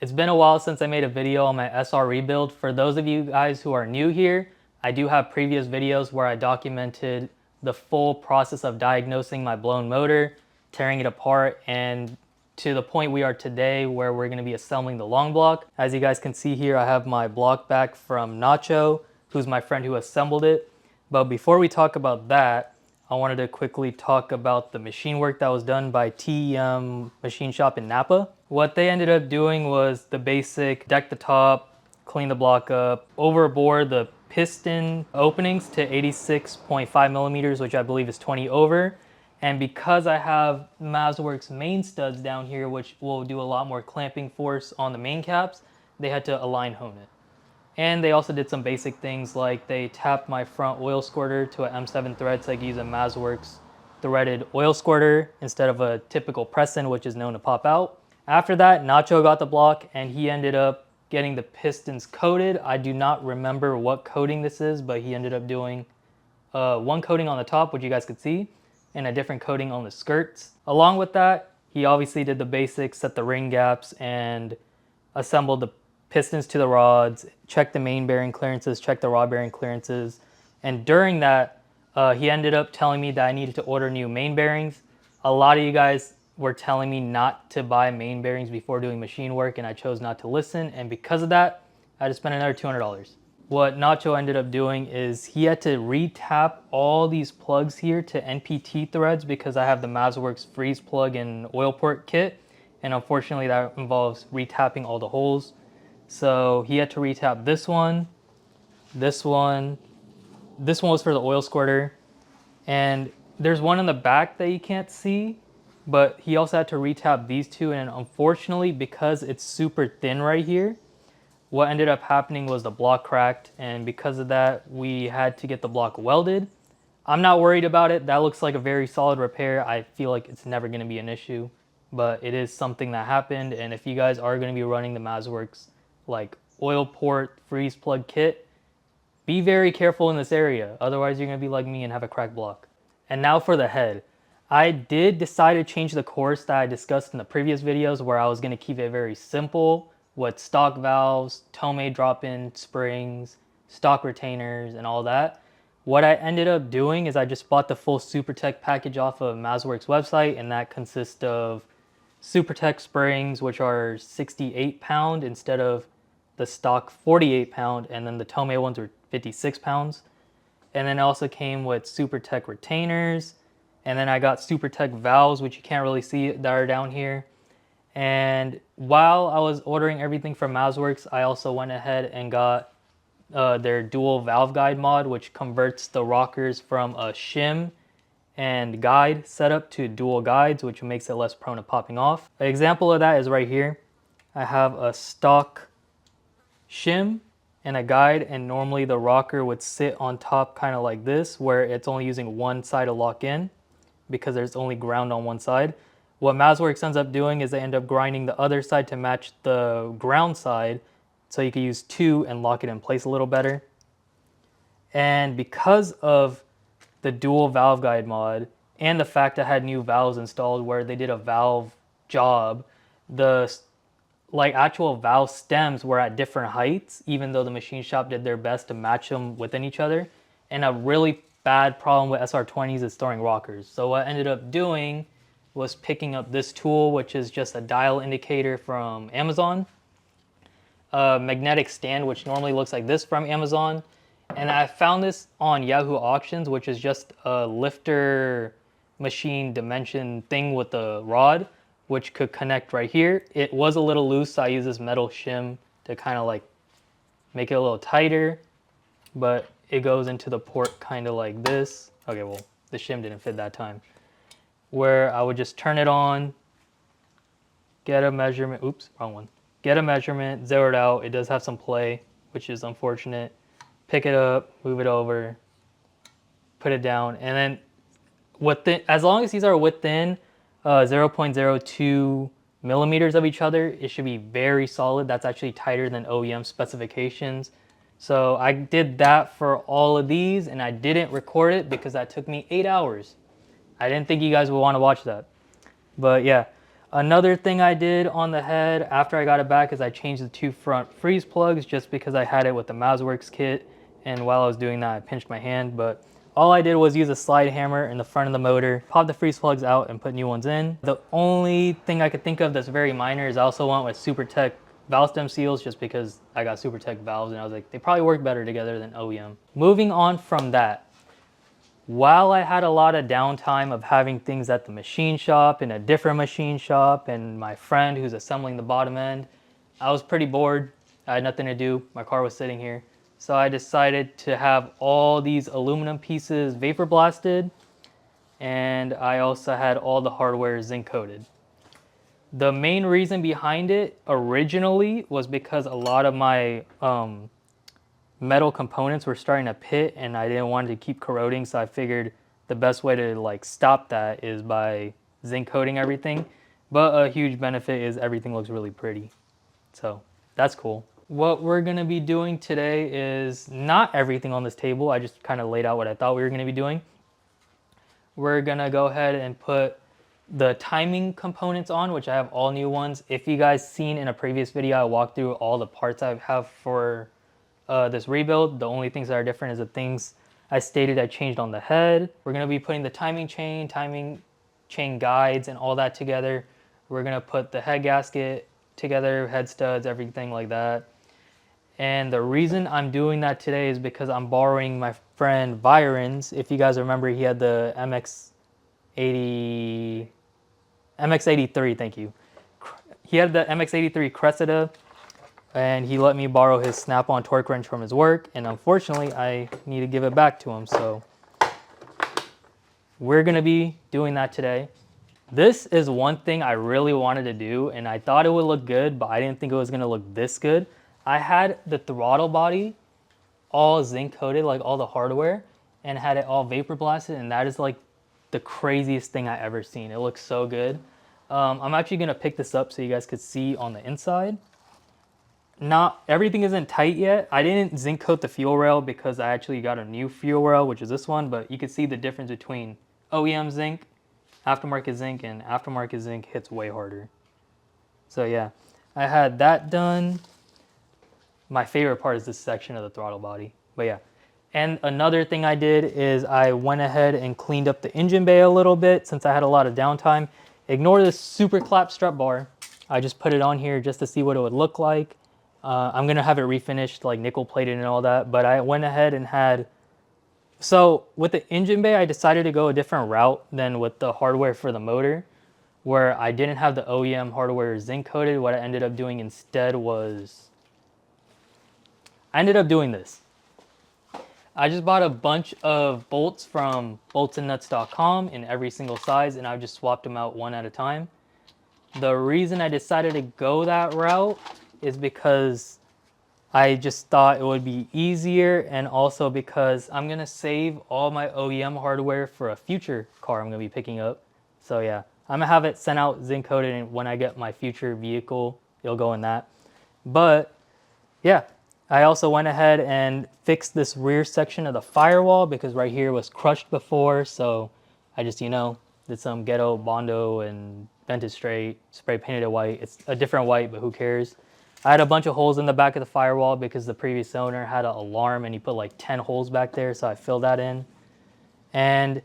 It's been a while since I made a video on my SR rebuild. For those of you guys who are new here, I do have previous videos where I documented the full process of diagnosing my blown motor, tearing it apart, and to the point we are today where we're going to be assembling the long block. As you guys can see here, I have my block back from Nacho, who's my friend who assembled it. But before we talk about that, I wanted to quickly talk about the machine work that was done by TEM Machine Shop in Napa. What they ended up doing was the basic deck the top, clean the block up, overbore the piston openings to 86.5 millimeters, which I believe is 20 over. And because I have Mazworks main studs down here, which will do a lot more clamping force on the main caps, they had to align hone it. And they also did some basic things like they tapped my front oil squirter to an M7 thread so I could use a Mazworks threaded oil squirter instead of a typical press-in, which is known to pop out. After that, Nacho got the block and he ended up getting the pistons coated. I do not remember what coating this is, but he ended up doing one coating on the top, which you guys could see, and a different coating on the skirts. Along with that, he obviously did the basics, set the ring gaps, and assembled the pistons to the rods, checked the main bearing clearances, checked the rod bearing clearances. And during that, he ended up telling me that I needed to order new main bearings. A lot of you guys were telling me not to buy main bearings before doing machine work, and I chose not to listen. And because of that, I had to spend another $200. What Nacho ended up doing is he had to re-tap all these plugs here to NPT threads because I have the Mazworks freeze plug and oil port kit. And unfortunately that involves re-tapping all the holes. So he had to re-tap this one. This one was for the oil squirter. And there's one in the back that you can't see, but he also had to re-tap these two. And unfortunately, because it's super thin right here, what ended up happening was the block cracked, and because of that, we had to get the block welded. I'm not worried about it. That looks like a very solid repair. I feel like it's never going to be an issue, but it is something that happened. And if you guys are going to be running the Mazworks like oil port freeze plug kit, be very careful in this area. Otherwise, you're going to be like me and have a cracked block. And now for the head. I did decide to change the course that I discussed in the previous videos where I was going to keep it very simple with stock valves, Tomei drop-in springs, stock retainers, and all that. What I ended up doing is I just bought the full SuperTech package off of Mazworks website, and that consists of SuperTech springs, which are 68 pound instead of the stock 48 pound, and then the Tomei ones were 56 pounds. And then it also came with SuperTech retainers, and then I got SuperTech valves, which you can't really see that are down here. And while I was ordering everything from Mazworks, I also went ahead and got their dual valve guide mod, which converts the rockers from a shim and guide setup to dual guides, which makes it less prone to popping off. An example of that is right here. I have a stock shim and a guide, and normally the rocker would sit on top kind of like this, where it's only using one side to lock in because there's only ground on one side. What Mazworks ends up doing is they end up grinding the other side to match the ground side, so you can use two and lock it in place a little better. And because of the dual valve guide mod and the fact I had new valves installed where they did a valve job, the actual valve stems were at different heights, even though the machine shop did their best to match them within each other. And a really bad problem with SR20s is storing rockers. So what I ended up doing was picking up this tool, which is just a dial indicator from Amazon, a magnetic stand, which normally looks like this from Amazon. And I found this on Yahoo Auctions, which is just a lifter machine dimension thing with the rod, which could connect right here. It was a little loose, so I used this metal shim to kind of like make it a little tighter, but it goes into the port kind of like this. Okay, well, the shim didn't fit that time. Where I would just turn it on, get a measurement, oops, wrong one. Get a measurement, zero it out. It does have some play, which is unfortunate. Pick it up, move it over, put it down, and then within, as long as these are within 0.02 millimeters of each other, it should be very solid. That's actually tighter than OEM specifications. So I did that for all of these, and I didn't record it because that took me 8 hours. I didn't think you guys would want to watch that. But yeah, Another thing I did on the head after I got it back is I changed the 2 front freeze plugs just because I had it with the Mazworks kit, and while I was doing that I pinched my hand, but all I did was use a slide hammer in the front of the motor, pop the freeze plugs out and put new ones in. The only thing I could think of that's very minor is I also went with SuperTech valve stem seals just because I got SuperTech valves and I was like, they probably work better together than OEM. Moving on from that, while I had a lot of downtime of having things at the machine shop, in a different machine shop, and my friend who's assembling the bottom end, I was pretty bored. I had nothing to do. My car was sitting here. So I decided to have all these aluminum pieces vapor blasted, and I also had all the hardware zinc coated. The main reason behind it originally was because a lot of my metal components were starting to pit and I didn't want it to keep corroding, so I figured the best way to like stop that is by zinc coating everything. But a huge benefit is everything looks really pretty, so that's cool. What we're gonna be doing today is not everything on this table. I just kind of laid out what I thought we were gonna be doing. We're gonna go ahead and put the timing components on, which I have all new ones. If you guys seen in a previous video, I walked through all the parts I have for this rebuild. The only things that are different is the things I stated I changed on the head. We're going to be putting the timing chain guides and all that together. We're going to put the head gasket together, head studs, everything like that. And the reason I'm doing that today is because I'm borrowing my friend Byron's. If you guys remember, he had the MX83, thank you. He had the MX83 Cressida, and he let me borrow his snap-on torque wrench from his work, and unfortunately I need to give it back to him, so we're gonna be doing that today. This is one thing I really wanted to do, and I thought it would look good, but I didn't think it was gonna look this good. I had the throttle body all zinc coated, like all the hardware, and had it all vapor blasted, and that is like the craziest thing I ever seen. It looks so good. I'm actually gonna pick this up so you guys could see on the inside. Not everything isn't tight yet. I didn't zinc coat the fuel rail because I actually got a new fuel rail, which is this one, but you can see the difference between OEM zinc, aftermarket zinc, and aftermarket zinc hits way harder. So yeah, I had that done. My favorite part is this section of the throttle body, but yeah. And another thing I did is I went ahead and cleaned up the engine bay a little bit since I had a lot of downtime. Ignore this super clap strut bar. I just put it on here just to see what it would look like. I'm gonna have it refinished, like nickel plated and all that, but I went ahead and had, so with the engine bay, I decided to go a different route than with the hardware for the motor, where I didn't have the OEM hardware zinc coated. What I ended up doing instead was, I ended up doing this. I just bought a bunch of bolts from boltsandnuts.com in every single size, and I just swapped them out one at a time. The reason I decided to go that route is because I just thought it would be easier, and also because I'm gonna save all my OEM hardware for a future car I'm gonna be picking up. So yeah, I'm gonna have it sent out zinc coated, and when I get my future vehicle, it'll go in that. But yeah, I also went ahead and fixed this rear section of the firewall because right here was crushed before. So I just, did some ghetto Bondo and bent it straight, spray painted it white. It's a different white, but who cares? I had a bunch of holes in the back of the firewall because the previous owner had an alarm and he put like 10 holes back there, so I filled that in. And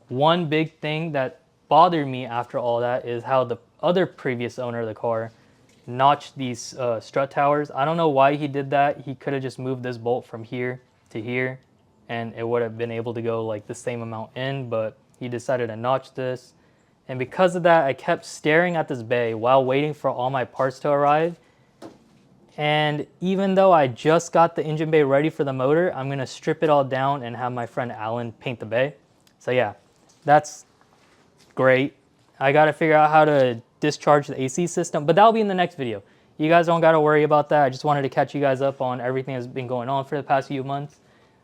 one big thing that bothered me after all that is how the other previous owner of the car notched these strut towers. I don't know why he did that. He could have just moved this bolt from here to here and it would have been able to go like the same amount in, but he decided to notch this. And because of that, I kept staring at this bay while waiting for all my parts to arrive. And even though I just got the engine bay ready for the motor, I'm gonna strip it all down and have my friend Alan paint the bay. So yeah, that's great. I gotta figure out how to discharge the AC system, but that'll be in the next video. You guys don't gotta worry about that. I just wanted to catch you guys up on everything that's been going on for the past few months.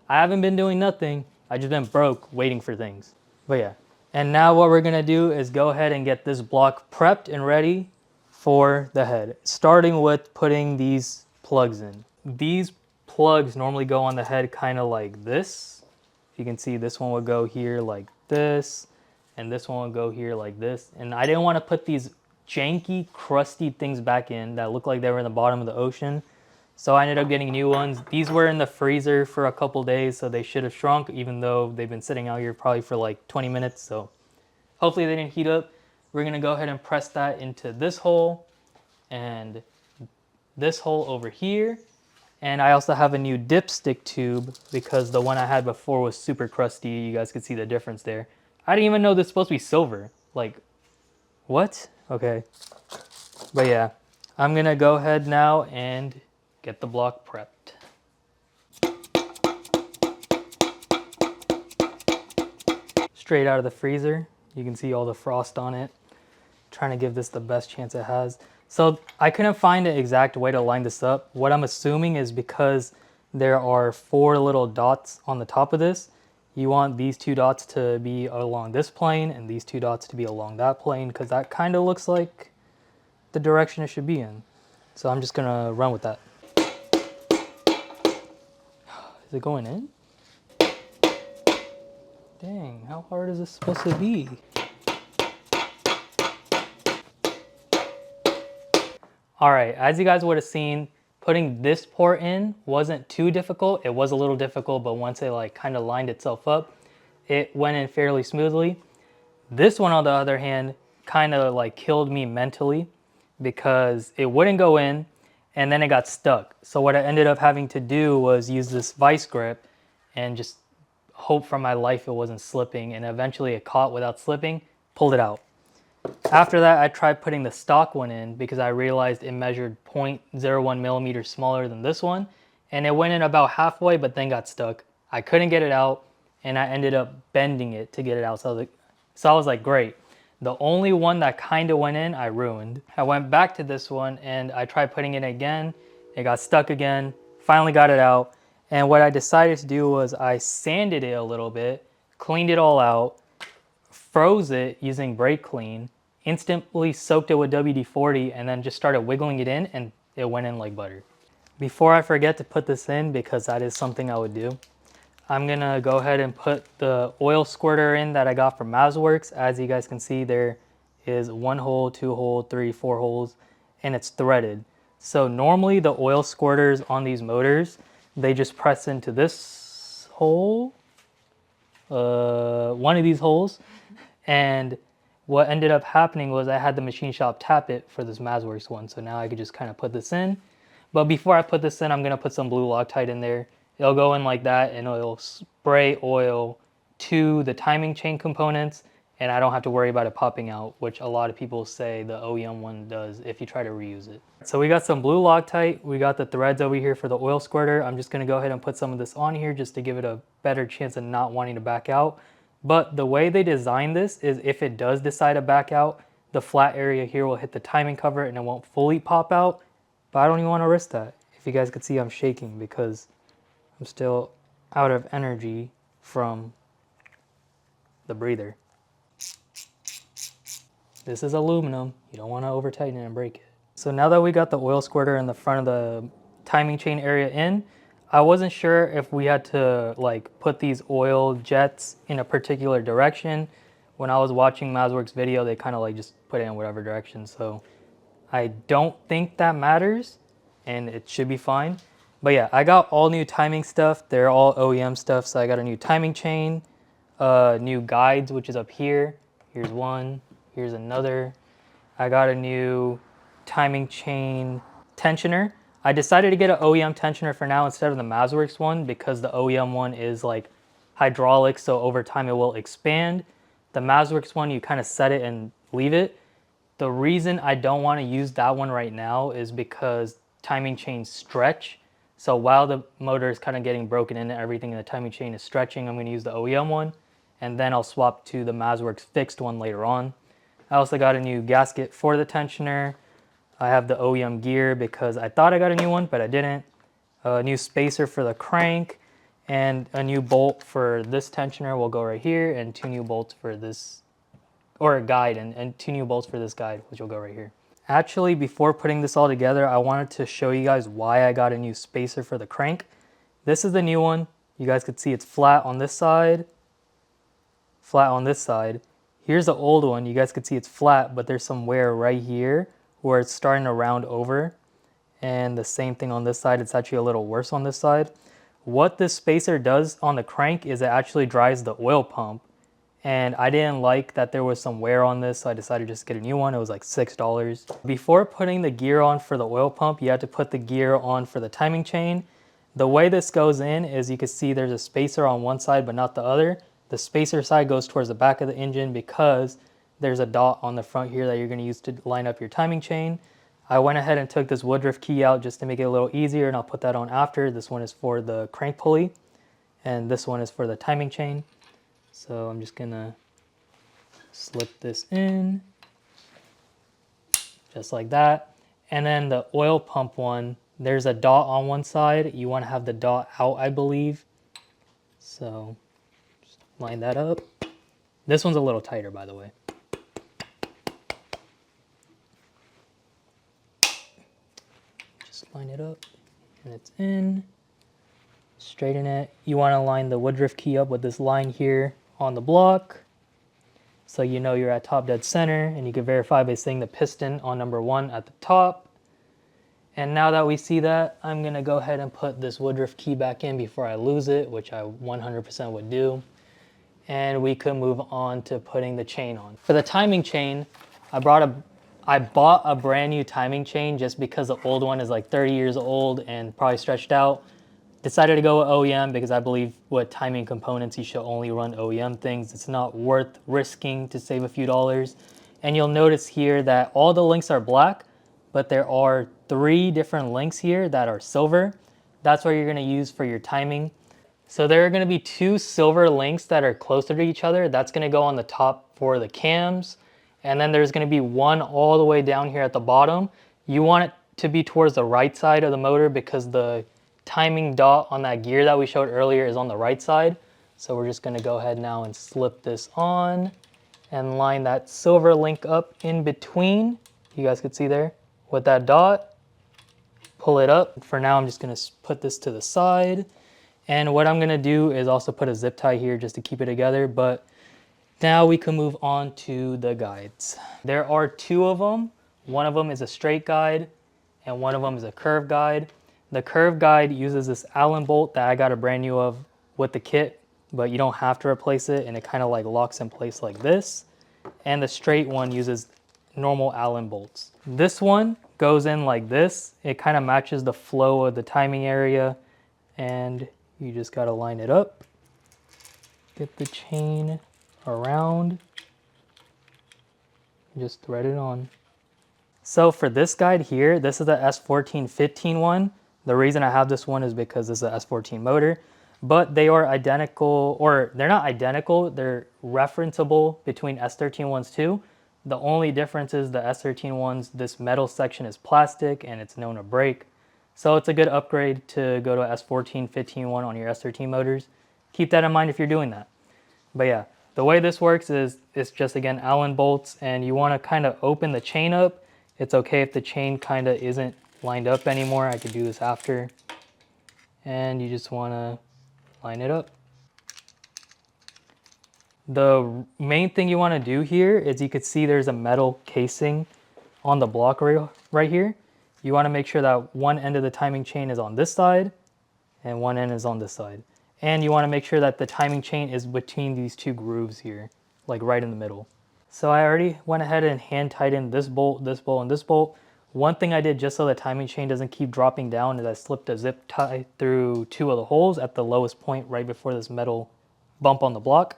I haven't been doing nothing. I just been broke waiting for things. But yeah, and now what we're gonna do is go ahead and get this block prepped and ready for the head, starting with putting these plugs in. These plugs normally go on the head kind of like this. If you can see, this one would go here like this, and this one would go here like this. And I didn't want to put these janky, crusty things back in that looked like they were in the bottom of the ocean. So I ended up getting new ones. These were in the freezer for a couple days, so they should have shrunk, even though they've been sitting out here probably for like 20 minutes. So hopefully they didn't heat up. We're gonna go ahead and press that into this hole and this hole over here. And I also have a new dipstick tube because the one I had before was super crusty. You guys could see the difference there. I didn't even know this is supposed to be silver. Like, what? Okay. But yeah, I'm gonna go ahead now and get the block prepped. Straight out of the freezer. You can see all the frost on it. Trying to give this the best chance it has. So I couldn't find the exact way to line this up. What I'm assuming is because there are 4 little dots on the top of this, you want these 2 dots to be along this plane and these 2 dots to be along that plane, because that kind of looks like the direction it should be in. So I'm just gonna run with that. Is it going in? Dang, how hard is this supposed to be? All right, as you guys would have seen, putting this port in wasn't too difficult. It was a little difficult, but once it like kind of lined itself up, it went in fairly smoothly. This one, on the other hand, kind of like killed me mentally because it wouldn't go in and then it got stuck. So what I ended up having to do was use this vice grip and just hope for my life it wasn't slipping, and eventually it caught without slipping, pulled it out. After that, I tried putting the stock one in because I realized it measured 0.01 millimeters smaller than this one, and it went in about halfway but then got stuck. I couldn't get it out and I ended up bending it to get it out. So I was like, great. The only one that kind of went in, I ruined. I went back to this one and I tried putting it again. It got stuck again, finally got it out. And what I decided to do was I sanded it a little bit, cleaned it all out, froze it using brake clean, instantly soaked it with WD-40, and then just started wiggling it in, and it went in like butter. Before I forget to put this in, because that is something I would do, I'm gonna go ahead and put the oil squirter in that I got from Mazworks. As you guys can see, there is 1 hole, 2 hole, 3, 4 holes, and it's threaded. So normally the oil squirters on these motors, they just press into this hole, one of these holes, and what ended up happening was I had the machine shop tap it for this Mazworks one. So now I could just kind of put this in. But before I put this in, I'm going to put some blue Loctite in there. It'll go in like that and it'll spray oil to the timing chain components, and I don't have to worry about it popping out, which a lot of people say the OEM one does if you try to reuse it. So we got some blue Loctite. We got the threads over here for the oil squirter. I'm just going to go ahead and put some of this on here just to give it a better chance of not wanting to back out. But the way they designed this is if it does decide to back out, the flat area here will hit the timing cover and it won't fully pop out. But I don't even want to risk that. If you guys could see, I'm shaking because I'm still out of energy from the breather. This is aluminum. You don't want to over tighten it and break it. So now that we got the oil squirter in the front of the timing chain area in, I wasn't sure if we had to like put these oil jets in a particular direction. When I was watching Mazworks video, they kind of like just put it in whatever direction. So I don't think that matters and it should be fine. But yeah, I got all new timing stuff. They're all OEM stuff. So I got a new timing chain, new guides, which is up here. Here's one, here's another. I got a new timing chain tensioner. I decided to get an OEM tensioner for now instead of the Mazworks one because the OEM one is like hydraulic, so over time it will expand. The Mazworks one, you kind of set it and leave it. The reason I don't want to use that one right now is because timing chains stretch. So while the motor is kind of getting broken in and everything in the timing chain is stretching, I'm going to use the OEM one, and then I'll swap to the Mazworks fixed one later on. I also got a new gasket for the tensioner. I have the OEM gear because I thought I got a new one, but I didn't. A new spacer for the crank, and a new bolt for this tensioner will go right here, and 2 new bolts for this, or a guide, and 2 new bolts for this guide, which will go right here. Actually, before putting this all together, I wanted to show you guys why I got a new spacer for the crank. This is the new one. You guys could see it's flat on this side, flat on this side. Here's the old one. You guys can see it's flat, but there's some wear right here where it's starting to round over. And the same thing on this side. It's actually a little worse on this side. What this spacer does on the crank is it actually dries the oil pump. And I didn't like that there was some wear on this, so I decided just to get a new one. It was like $6. Before putting the gear on for the oil pump, you have to put the gear on for the timing chain. The way this goes in is you can see there's a spacer on one side but not the other. The spacer side goes towards the back of the engine because there's a dot on the front here that you're going to use to line up your timing chain. I went ahead and took this woodruff key out just to make it a little easier, and I'll put that on after. This one is for the crank pulley and this one is for the timing chain. So I'm just gonna slip this in just like that. And then the oil pump one, there's a dot on one side. You want to have the dot out, I believe. So just line that up. This one's a little tighter, by the way. Just line it up and it's in. Straighten it. You want to line the woodruff key up with this line here on the block, so you know you're at top dead center, and you can verify by seeing the piston on number 1 at the top. And now that we see that, I'm going to go ahead and put this woodruff key back in before I lose it, which I 100% would do. And we could move on to putting the chain on. For the timing chain, I bought a brand new timing chain just because the old one is like 30 years old and probably stretched out. Decided to go with OEM because I believe with timing components, you should only run OEM things. It's not worth risking to save a few dollars. And you'll notice here that all the links are black, but there are 3 different links here that are silver. That's what you're gonna use for your timing. So there are gonna be 2 silver links that are closer to each other. That's gonna go on the top for the cams. And then there's gonna be one all the way down here at the bottom. You want it to be towards the right side of the motor because the timing dot on that gear that we showed earlier is on the right side. So we're just going to go ahead now and slip this on and line that silver link up in between. You guys could see there with that dot. Pull it up. For now, I'm just going to put this to the side. And what I'm going to do is also put a zip tie here just to keep it together. But now we can move on to the guides. There are 2 of them. One of them is a straight guide and one of them is a curve guide. The curve guide uses this Allen bolt that I got a brand new of with the kit, but you don't have to replace it, and it kind of like locks in place like this. And the straight one uses normal Allen bolts. This one goes in like this. It kind of matches the flow of the timing area, and you just got to line it up. Get the chain around, just thread it on. So for this guide here, this is the S1415 one. The reason I have this one is because this is a S14 motor, but they are identical, or they're not identical, they're referenceable between S13 ones too. The only difference is the S13 ones, this metal section is plastic and it's known to break. So it's a good upgrade to go to a S1415 one on your S13 motors. Keep that in mind if you're doing that. But yeah, the way this works is it's just, again, Allen bolts, and you want to kind of open the chain up. It's okay if the chain kind of isn't lined up anymore. I could do this after. And you just want to line it up. The main thing you want to do here is you could see there's a metal casing on the block right here. You want to make sure that one end of the timing chain is on this side and one end is on this side. And you want to make sure that the timing chain is between these 2 grooves here, like right in the middle. So I already went ahead and hand tightened this bolt, and this bolt. One thing I did just so the timing chain doesn't keep dropping down is I slipped a zip tie through 2 of the holes at the lowest point right before this metal bump on the block,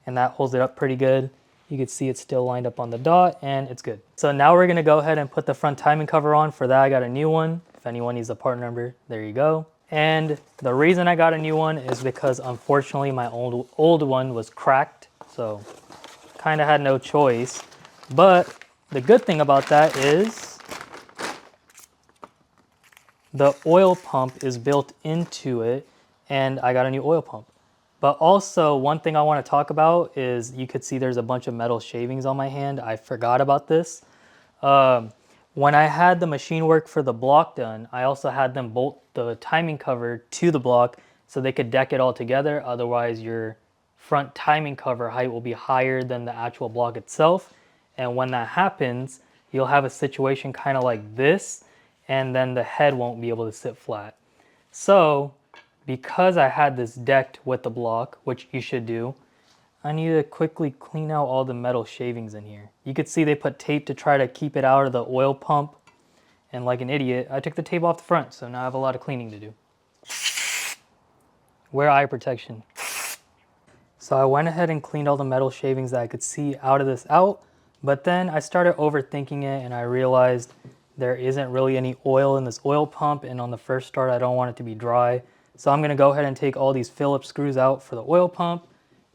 and that holds it up pretty good. You can see it's still lined up on the dot, and it's good. So now we're gonna go ahead and put the front timing cover on. For that, I got a new one. If anyone needs a part number, there you go. And the reason I got a new one is because unfortunately my old one was cracked, so kind of had no choice. But the good thing about that is the oil pump is built into it, and I got a new oil pump. But also, one thing I want to talk about is you could see there's a bunch of metal shavings on my hand. I forgot about this. When I had the machine work for the block done, I also had them bolt the timing cover to the block so they could deck it all together. Otherwise, your front timing cover height will be higher than the actual block itself. And when that happens, you'll have a situation kind of like this, and then the head won't be able to sit flat. So because I had this decked with the block, which you should do, I need to quickly clean out all the metal shavings in here. You could see they put tape to try to keep it out of the oil pump. And like an idiot, I took the tape off the front, so now I have a lot of cleaning to do. Wear eye protection. So I went ahead and cleaned all the metal shavings that I could see out of this out, but then I started overthinking it and I realized there isn't really any oil in this oil pump, and on the first start I don't want it to be dry. So I'm gonna go ahead and take all these Phillips screws out for the oil pump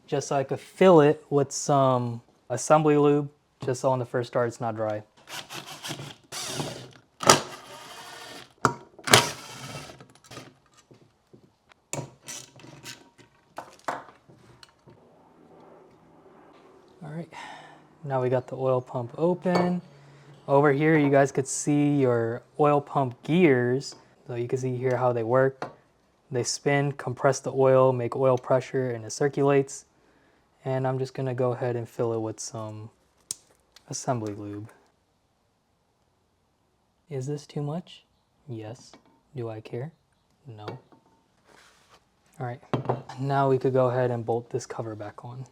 just so I could fill it with some assembly lube, just so on the first start it's not dry. All right, now we got the oil pump open. Over here, you guys could see your oil pump gears. So you can see here how they work. They spin, compress the oil, make oil pressure, and it circulates. And I'm just gonna go ahead and fill it with some assembly lube. Is this too much? Yes. Do I care? No. All right, now we could go ahead and bolt this cover back on.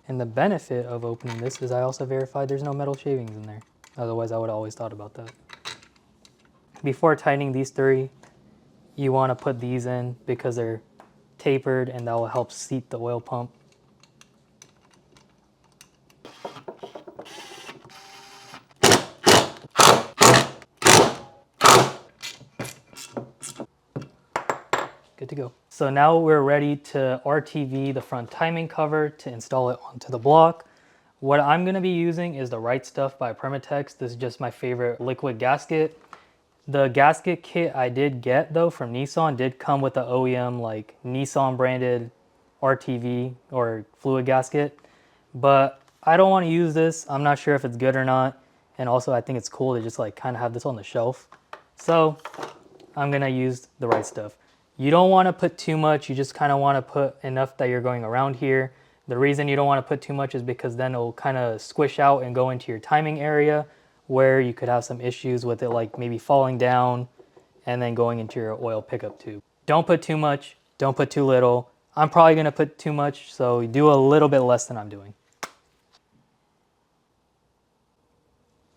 And the benefit of opening this is I also verified there's no metal shavings in there. Otherwise, I would have always thought about that. Before tightening these three, you want to put these in because they're tapered and that will help seat the oil pump. Good to go. So now we're ready to RTV the front timing cover to install it onto the block. What I'm going to be using is the Right Stuff by Permatex. This is just my favorite liquid gasket. The gasket kit I did get though from Nissan did come with the OEM like Nissan branded RTV or fluid gasket, but I don't want to use this. I'm not sure if it's good or not, and also I think it's cool to just like kind of have this on the shelf. So I'm gonna use the Right Stuff. You don't want to put too much, you just kind of want to put enough that you're going around here. The reason you don't want to put too much is because then it'll kind of squish out and go into your timing area where you could have some issues with it, like maybe falling down and then going into your oil pickup tube. Don't put too much, don't put too little. I'm probably gonna put too much, so do a little bit less than I'm doing.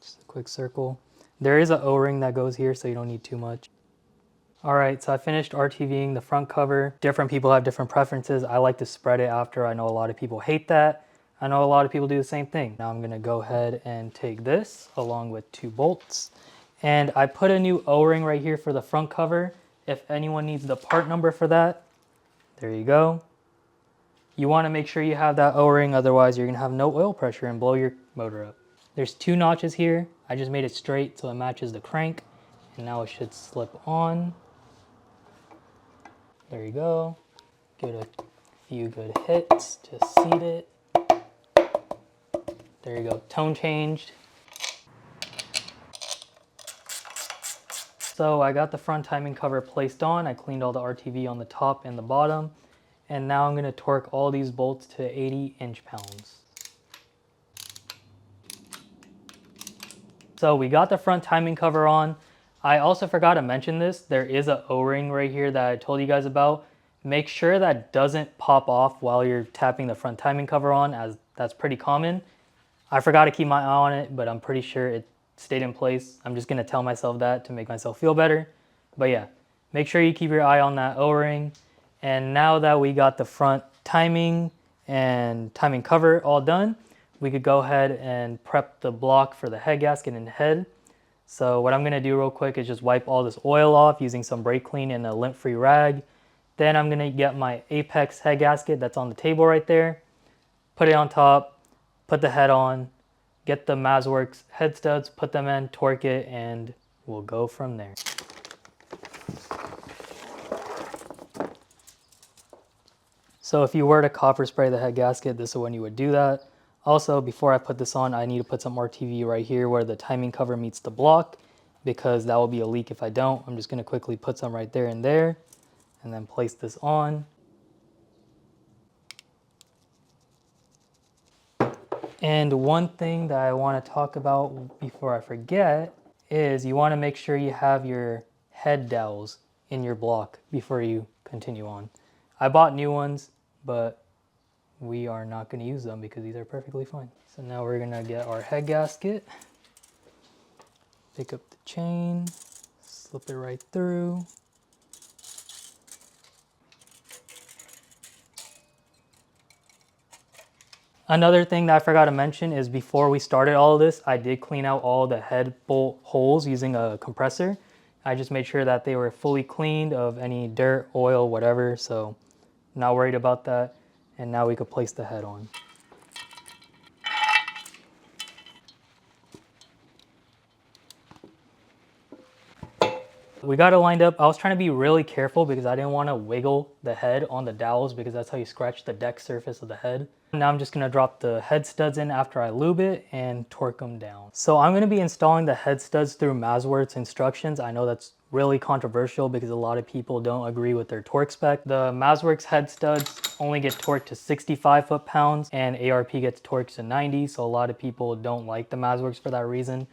Just a quick circle. There is an O-ring that goes here, so you don't need too much. All right, so I finished RTVing the front cover. Different people have different preferences. I like to spread it after. I know a lot of people hate that. I know a lot of people do the same thing. Now I'm gonna go ahead and take this along with 2 bolts. And I put a new O-ring right here for the front cover. If anyone needs the part number for that, there you go. You wanna make sure you have that O-ring, otherwise you're gonna have no oil pressure and blow your motor up. There's 2 notches here. I just made it straight so it matches the crank. And now it should slip on. There you go. Give it a few good hits to seat it. There you go, tone changed. So I got the front timing cover placed on. I cleaned all the RTV on the top and the bottom. And now I'm gonna torque all these bolts to 80 inch-pounds. So we got the front timing cover on. I also forgot to mention this. There is an O-ring right here that I told you guys about. Make sure that doesn't pop off while you're tapping the front timing cover on, as that's pretty common. I forgot to keep my eye on it, but I'm pretty sure it stayed in place. I'm just gonna tell myself that to make myself feel better. But yeah, make sure you keep your eye on that O-ring. And now that we got the front timing and timing cover all done, we could go ahead and prep the block for the head gasket and head. So what I'm gonna do real quick is just wipe all this oil off using some brake clean and a lint-free rag. Then I'm gonna get my Apex head gasket that's on the table right there, put it on top, put the head on, get the Mazworks head studs, put them in, torque it, and we'll go from there. So if you were to copper spray the head gasket, this is when you would do that. Also, before I put this on, I need to put some RTV right here where the timing cover meets the block, because that will be a leak if I don't. I'm just gonna quickly put some right there and then place this on. And one thing that I want to talk about before I forget is you want to make sure you have your head dowels in your block before you continue on. I bought new ones, but we are not going to use them because these are perfectly fine. So now we're going to get our head gasket, pick up the chain, slip it right through. Another thing that I forgot to mention is before we started all of this, I did clean out all the head bolt holes using a compressor. I just made sure that they were fully cleaned of any dirt, oil, whatever, so not worried about that. And now we could place the head on. We got it lined up. I was trying to be really careful because I didn't want to wiggle the head on the dowels because that's how you scratch the deck surface of the head. Now I'm just going to drop the head studs in after I lube it and torque them down. So I'm going to be installing the head studs through Mazworks instructions. I know that's really controversial because a lot of people don't agree with their torque spec. The Mazworks head studs only get torqued to 65 foot-pounds and ARP gets torqued to 90, so a lot of people don't like the Mazworks for that reason.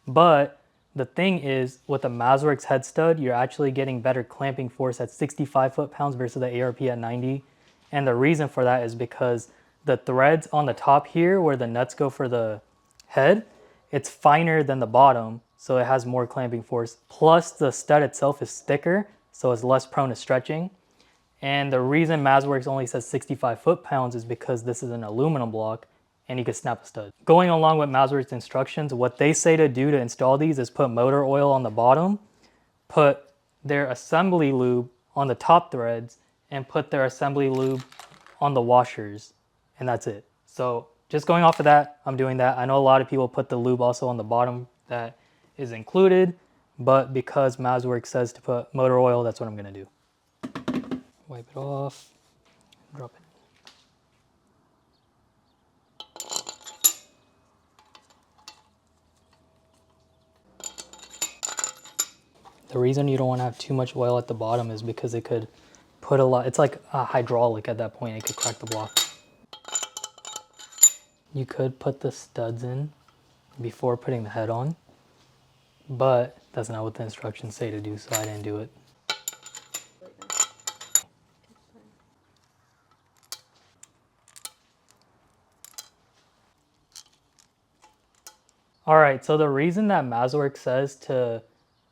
But the thing is, with a Mazworks head stud, you're actually getting better clamping force at 65 foot-pounds versus the ARP at 90. And the reason for that is because the threads on the top here, where the nuts go for the head, it's finer than the bottom, so it has more clamping force. Plus, the stud itself is thicker, so it's less prone to stretching. And the reason Mazworks only says 65 foot-pounds is because this is an aluminum block, and you can snap a stud. Going along with Mazworks instructions, what they say to do to install these is put motor oil on the bottom, put their assembly lube on the top threads, and put their assembly lube on the washers, and that's it. So just going off of that, I'm doing that. I know a lot of people put the lube also on the bottom, that is included, but because Mazworks says to put motor oil, that's what I'm gonna do. Wipe it off, drop it. The reason you don't want to have too much oil at the bottom is because it could put a lot, it's like a hydraulic at that point, it could crack the block. You could put the studs in before putting the head on, but that's not what the instructions say to do, so I didn't do it. All right, so the reason that Mazworks says to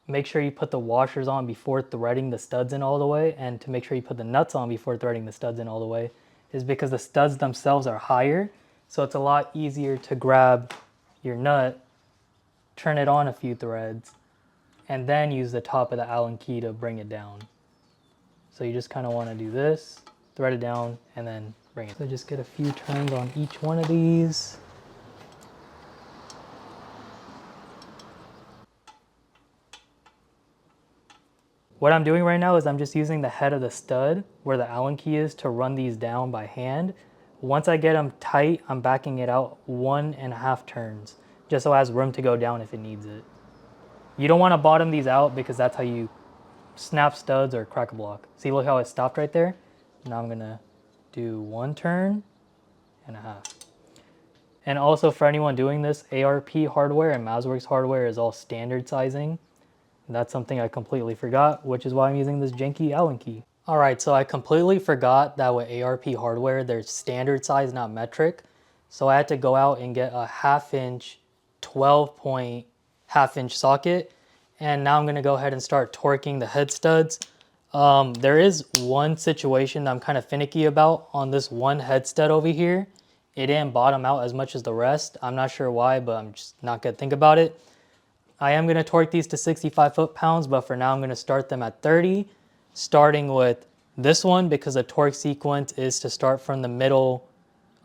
make sure you put the washers on before threading the studs in all the way, and to make sure you put the nuts on before threading the studs in all the way, is because the studs themselves are higher, so it's a lot easier to grab your nut, turn it on a few threads, and then use the top of the Allen key to bring it down. So you just kind of want to do this, thread it down, and then bring it. So just get a few turns on each one of these. What I'm doing right now is I'm just using the head of the stud where the Allen key is to run these down by hand. Once I get them tight, I'm backing it out 1.5 turns, just so it has room to go down if it needs it. You don't want to bottom these out because that's how you snap studs or crack a block. See, look how it stopped right there? Now I'm gonna do 1.5 turns. And also for anyone doing this, ARP hardware and Mazworks hardware is all standard sizing. That's something I completely forgot, which is why I'm using this janky Allen key. All right, so I completely forgot that with ARP hardware, there's standard size, not metric. So I had to go out and get a 1/2 inch, 12-point 1/2 inch socket. And now I'm gonna go ahead and start torquing the head studs. There is one situation that I'm kind of finicky about on this one head stud over here. It didn't bottom out as much as the rest. I'm not sure why, but I'm just not gonna think about it. I am going to torque these to 65 foot-pounds, but for now I'm going to start them at 30, starting with this one because the torque sequence is to start from the middle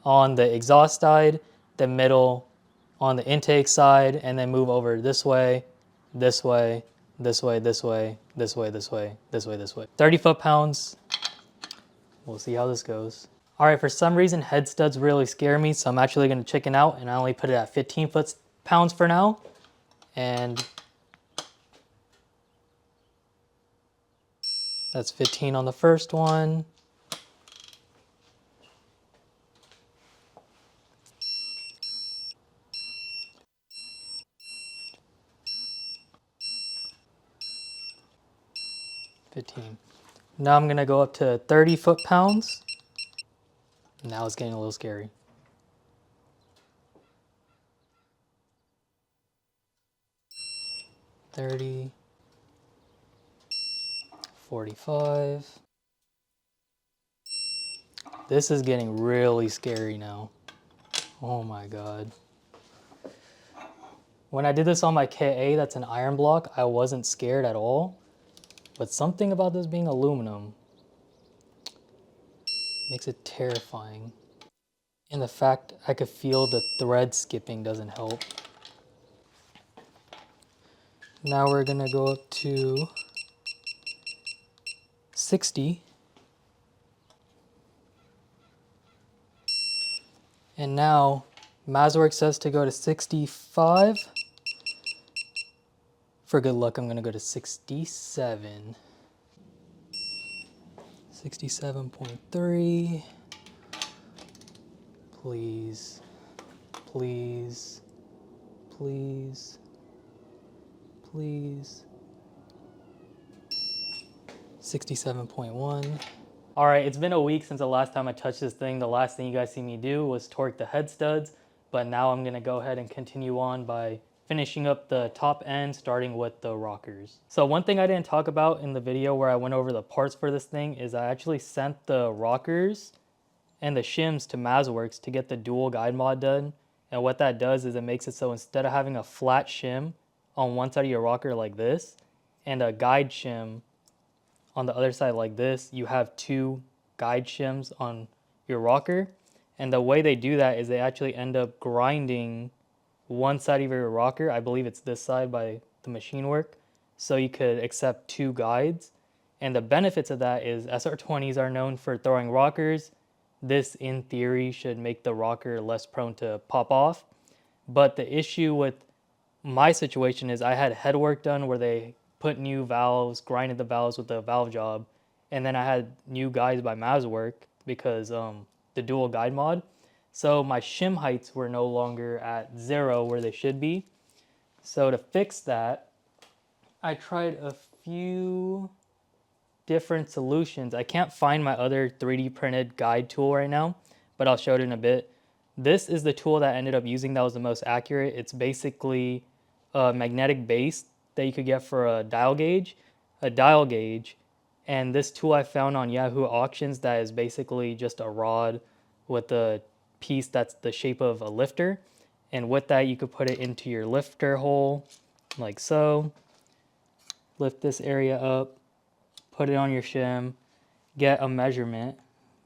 on the exhaust side, the middle on the intake side, and then move over this way, this way, this way, this way, this way, this way, this way, this way. 30 foot-pounds. We'll see how this goes. All right, for some reason, head studs really scare me, so I'm actually going to chicken out, and I only put it at 15 foot-pounds for now. And that's 15 on the first one. 15. Now I'm gonna go up to 30 foot-pounds. Now it's getting a little scary. 30, 45. This is getting really scary now. Oh my God. When I did this on my KA, that's an iron block, I wasn't scared at all. But something about this being aluminum makes it terrifying. And the fact I could feel the thread skipping doesn't help. Now we're gonna go up to 60. And now Mazwork says to go to 65. For good luck, I'm gonna go to 67. 67.3. Please, please, please, please. 67.1. All right, it's been a week since the last time I touched this thing. The last thing you guys see me do was torque the head studs, but now I'm gonna go ahead and continue on by finishing up the top end, starting with the rockers. So one thing I didn't talk about in the video where I went over the parts for this thing is I actually sent the rockers and the shims to Mazworks to get the dual guide mod done. And what that does is it makes it so instead of having a flat shim on one side of your rocker like this and a guide shim on the other side like this, you have two guide shims on your rocker. And the way they do that is they actually end up grinding one side of your rocker. I believe it's this side by the machine work. So you could accept two guides. And the benefits of that is SR20s are known for throwing rockers. This, in theory, should make the rocker less prone to pop off. But the issue with my situation is I had head work done where they put new valves, grinded the valves with the valve job, and then I had new guides by Mazwork because the dual guide mod. So my shim heights were no longer at 0 where they should be. So to fix that, I tried a few different solutions. I can't find my other 3D printed guide tool right now, but I'll show it in a bit. This is the tool that I ended up using that was the most accurate. It's basically a magnetic base that you could get for a dial gauge, and this tool I found on Yahoo Auctions that is basically just a rod with a piece that's the shape of a lifter, and with that you could put it into your lifter hole like so. Lift this area up, put it on your shim, get a measurement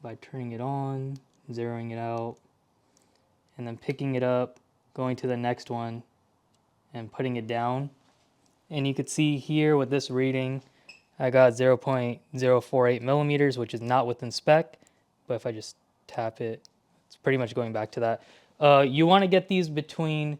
by turning it on, zeroing it out, and then picking it up, going to the next one, and putting it down. And you could see here with this reading, I got 0.048 millimeters, which is not within spec, but if I just tap it, it's pretty much going back to that. You want to get these between,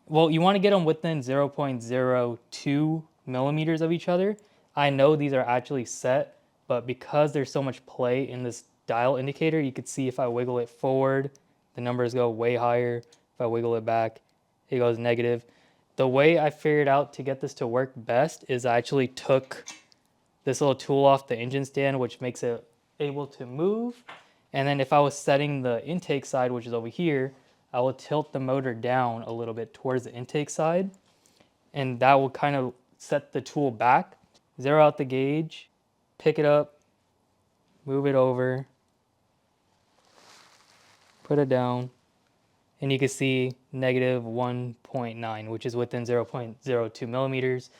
well, you want to get them within 0.02 millimeters of each other. I know these are actually set, but because there's so much play in this dial indicator, you could see if I wiggle it forward, the numbers go way higher. If I wiggle it back, it goes negative. The way I figured out to get this to work best is I actually took this little tool off the engine stand, which makes it able to move. And then if I was setting the intake side, which is over here, I will tilt the motor down a little bit towards the intake side. And that will kind of set the tool back, zero out the gauge, pick it up, move it over, put it down, and you can see negative 1.9, which is within 0.02 millimeters.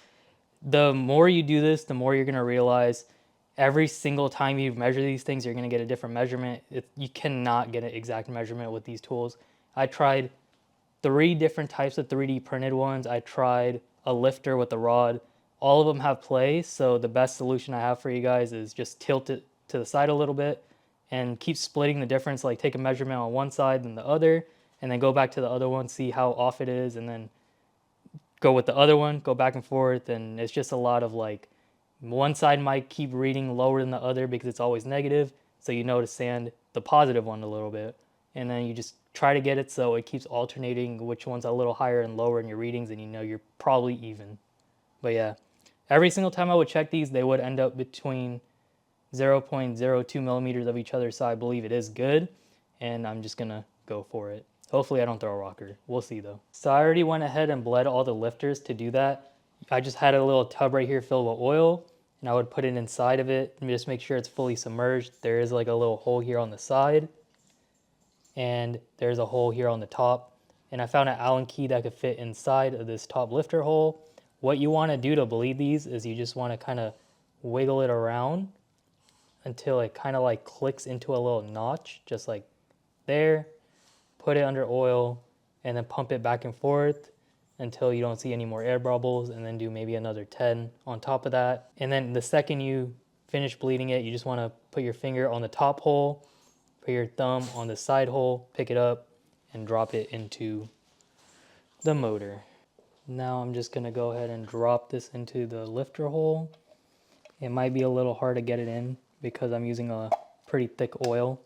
The more you do this, the more you're going to realize every single time you measure these things, you're going to get a different measurement. You cannot get an exact measurement with these tools. I tried 3 different types of 3D printed ones. I tried a lifter with a rod. All of them have play, so the best solution I have for you guys is just tilt it to the side a little bit and keep splitting the difference, like take a measurement on one side and the other, and then go back to the other one, see how off it is, and then go with the other one, go back and forth, and it's just a lot of like, one side might keep reading lower than the other because it's always negative, so you know to sand the positive one a little bit, and then you just try to get it so it keeps alternating which one's a little higher and lower in your readings, and you know you're probably even. But yeah, Every single time I would check these, they would end up between 0.02 millimeters of each other, so I believe it is good, and I'm just gonna go for it. Hopefully I don't throw a rocker. We'll see though. So I already went ahead and bled all the lifters. To do that, I just had a little tub right here filled with oil, and I would put it inside of it and just make sure it's fully submerged. There is like a little hole here on the side, and there's a hole here on the top. And I found an Allen key that could fit inside of this top lifter hole. What you want to do to bleed these is you just want to kind of wiggle it around until it kind of like clicks into a little notch, just like there. Put it under oil and then pump it back and forth until you don't see any more air bubbles, and then do maybe another 10 on top of that. And then the second you finish bleeding it, you just want to put your finger on the top hole, put your thumb on the side hole, pick it up and drop it into the motor. Now I'm just going to go ahead and drop this into the lifter hole. It might be a little hard to get it in because I'm using a pretty thick oil,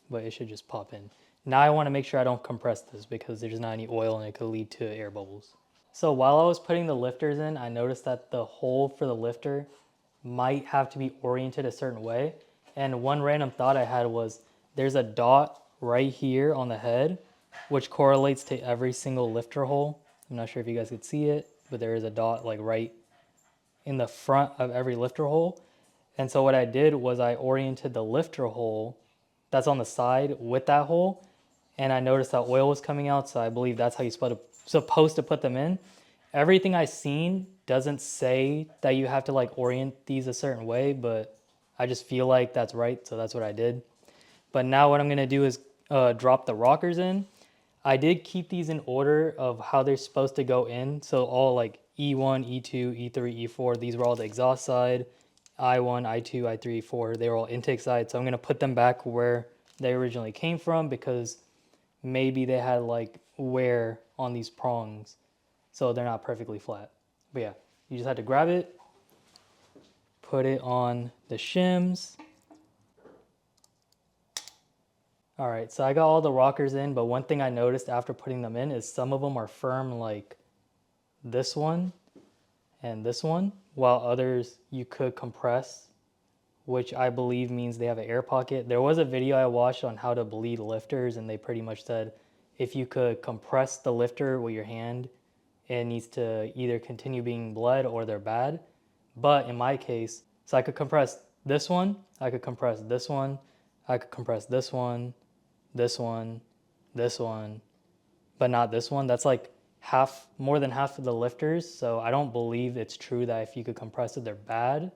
but it should just pop in. Now I want to make sure I don't compress this because there's not any oil and it could lead to air bubbles. So while I was putting the lifters in, I noticed that the hole for the lifter might have to be oriented a certain way. And one random thought I had was there's a dot right here on the head, which correlates to every single lifter hole. I'm not sure if you guys could see it, but there is a dot like right in the front of every lifter hole. And so what I did was I oriented the lifter hole that's on the side with that hole, and I noticed that oil was coming out, so I believe that's how you're supposed to put them in. Everything I've seen doesn't say that you have to like orient these a certain way, but I just feel like that's right, so that's what I did. But now what I'm gonna do is drop the rockers in. I did keep these in order of how they're supposed to go in, so all like E1, E2, E3, E4, these were all the exhaust side. I1, I2, I3, I4, they were all intake side. So I'm gonna put them back where they originally came from because maybe they had like wear on these prongs, so they're not perfectly flat. But yeah, you just had to grab it, put it on the shims. All right, so I got all the rockers in, but one thing I noticed after putting them in is some of them are firm, like this one and this one, while others you could compress, which I believe means they have an air pocket. There was a video I watched on how to bleed lifters, and they pretty much said if you could compress the lifter with your hand, it needs to either continue being bled or they're bad. But in my case, so I could compress this one, I could compress this one, I could compress this one, this one, this one, but not this one. That's like more than half of the lifters. So I don't believe it's true that if you could compress it, they're bad.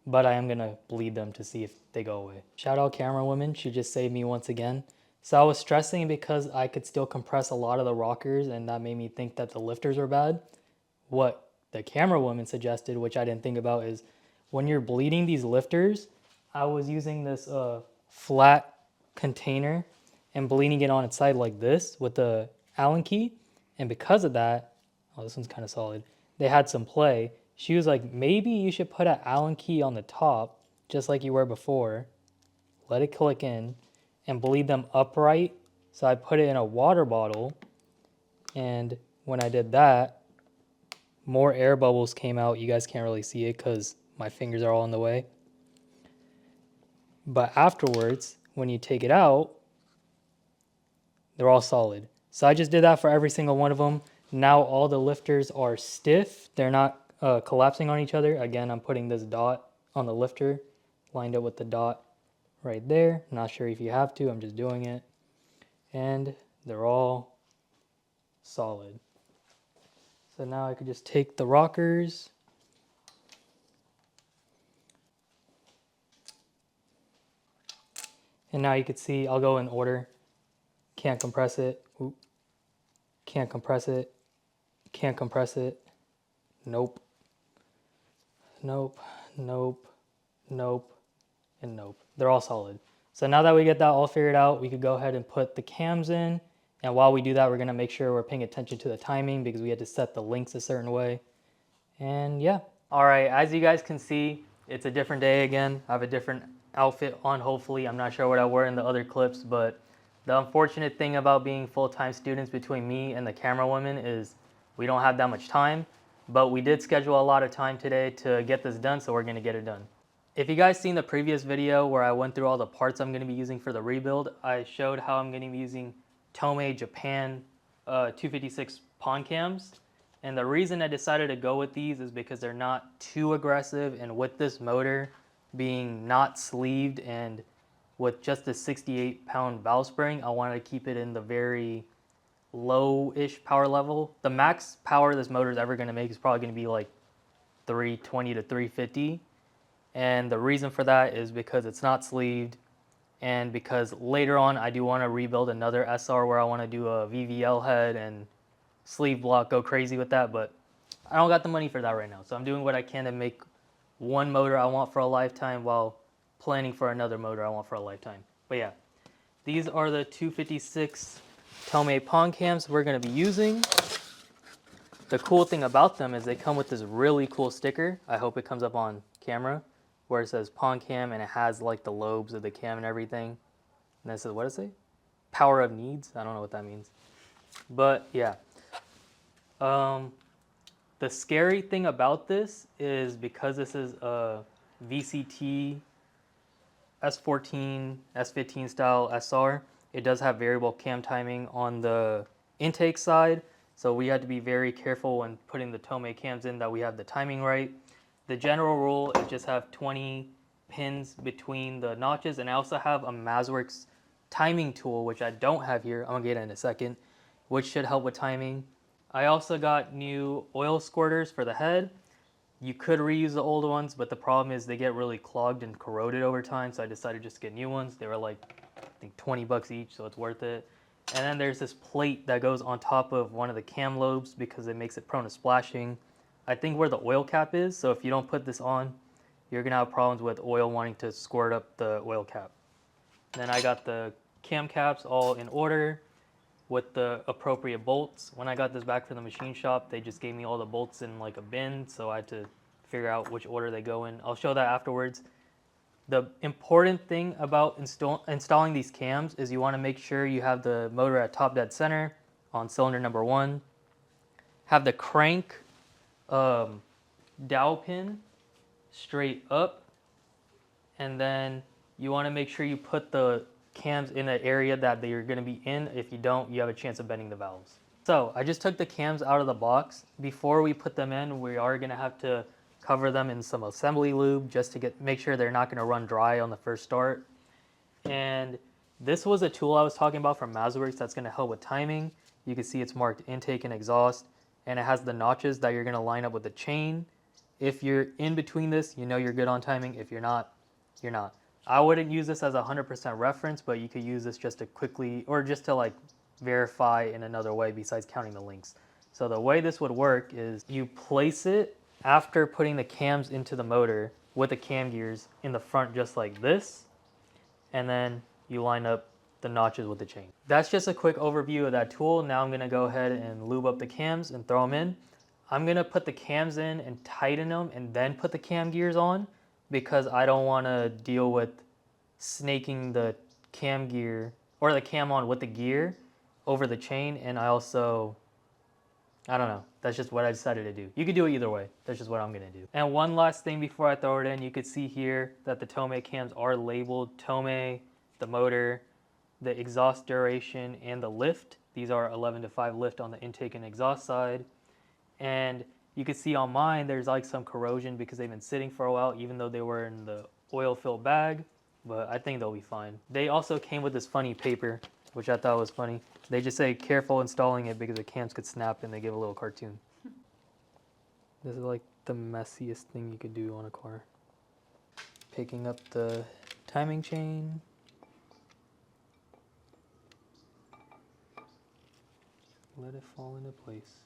But I am gonna bleed them to see if they go away. Shout out camera woman, she just saved me once again. So I was stressing because I could still compress a lot of the rockers, and that made me think that the lifters were bad. What the camera woman suggested, which I didn't think about, is when you're bleeding these lifters, I was using this flat container and bleeding it on its side like this with the Allen key. And because of that, oh, this one's kind of solid, they had some play. She was like, maybe you should put an Allen key on the top, just like you were before. Let it click in and bleed them upright. So I put it in a water bottle, and when I did that, more air bubbles came out. You guys can't really see it because my fingers are all in the way. But afterwards, when you take it out, they're all solid. So I just did that for every single one of them. Now all the lifters are stiff. They're not collapsing on each other. Again, I'm putting this dot on the lifter, lined up with the dot right there. Not sure if you have to, I'm just doing it. And they're all solid. So now I could just take the rockers, and now you can see, I'll go in order. Can't compress it. Oop. Can't compress it. Can't compress it. Nope. Nope. Nope. Nope. And nope. They're all solid. So now that we get that all figured out, we could go ahead and put the cams in. And while we do that, we're going to make sure we're paying attention to the timing because we had to set the links a certain way. And yeah. All right, as you guys can see, it's a different day again. I have a different outfit on, hopefully. I'm not sure what I wore in the other clips, but the unfortunate thing about being full-time students between me and the camera woman is we don't have that much time. but we did schedule a lot of time today to get this done, so we're going to get it done. If you guys seen the previous video where I went through all the parts I'm going to be using for the rebuild, I showed how I'm going to be using Tomei Japan 256 pond cams. And the reason I decided to go with these is because they're not too aggressive, and with this motor being not sleeved and with just a 68-pound valve spring, I wanted to keep it in the very low-ish power level. The max power this motor is ever going to make is probably going to be like 320 to 350. And the reason for that is because it's not sleeved, and because later on I do want to rebuild another SR where I want to do a VVL head and sleeve block, go crazy with that, but I don't got the money for that right now. So I'm doing what I can to make one motor I want for a lifetime while planning for another motor I want for a lifetime. But yeah, these are the 256 Tomei pond cams we're going to be using. The cool thing about them is they come with this really cool sticker. I hope it comes up on camera, where it says pond cam and it has like the lobes of the cam and everything. And then it says, what does it say? Power of needs? I don't know what that means. But yeah. The scary thing about this is because this is a VCT S14, S15 style SR, it does have variable cam timing on the intake side. So we had to be very careful when putting the Tomei cams in that we have the timing right. The general rule is just have 20 pins between the notches, and I also have a Mazworks timing tool, which I don't have here. I'm gonna get it in a second, which should help with timing. I also got new oil squirters for the head. You could reuse the old ones, but the problem is they get really clogged and corroded over time, so I decided just to get new ones. They were like, I think 20 bucks each, so it's worth it. And then there's this plate that goes on top of one of the cam lobes because it makes it prone to splashing. I think where the oil cap is, so if you don't put this on, you're gonna have problems with oil wanting to squirt up the oil cap. Then I got the cam caps all in order with the appropriate bolts. When I got this back from the machine shop, they just gave me all the bolts in like a bin, so I had to figure out which order they go in. I'll show that afterwards. The important thing about installing these cams is you want to make sure you have the motor at top dead center on cylinder number 1. Have the crank dowel pin straight up, and then you want to make sure you put the cams in an area that they're going to be in. If you don't, you have a chance of bending the valves. So I just took the cams out of the box. Before we put them in, we are going to have to cover them in some assembly lube just to make sure they're not going to run dry on the first start. And this was a tool I was talking about from Mazworks that's going to help with timing. You can see it's marked intake and exhaust, and it has the notches that you're going to line up with the chain. If you're in between this, you know you're good on timing. If you're not, you're not. I wouldn't use this as a 100% reference, but you could use this just to quickly, or just to like verify in another way besides counting the links. So the way this would work is you place it after putting the cams into the motor with the cam gears in the front just like this, and then you line up the notches with the chain. That's just a quick overview of that tool. Now I'm gonna go ahead and lube up the cams and throw them in. I'm gonna put the cams in and tighten them and then put the cam gears on, because I don't want to deal with snaking the cam gear or the cam on with the gear over the chain. And I don't know, that's just what I decided to do. You could do it either way. That's just what I'm going to do. And one last thing before I throw it in, you could see here that the Tomei cams are labeled Tomei, the motor, the exhaust duration, and the lift. These are 11-to-5 lift on the intake and exhaust side. And you can see on mine, there's like some corrosion because they've been sitting for a while, even though they were in the oil-filled bag, but I think they'll be fine. They also came with this funny paper, which I thought was funny. They just say, careful installing it because the cams could snap, and they give a little cartoon. This is like the messiest thing you could do on a car. Picking up the timing chain. Let it fall into place.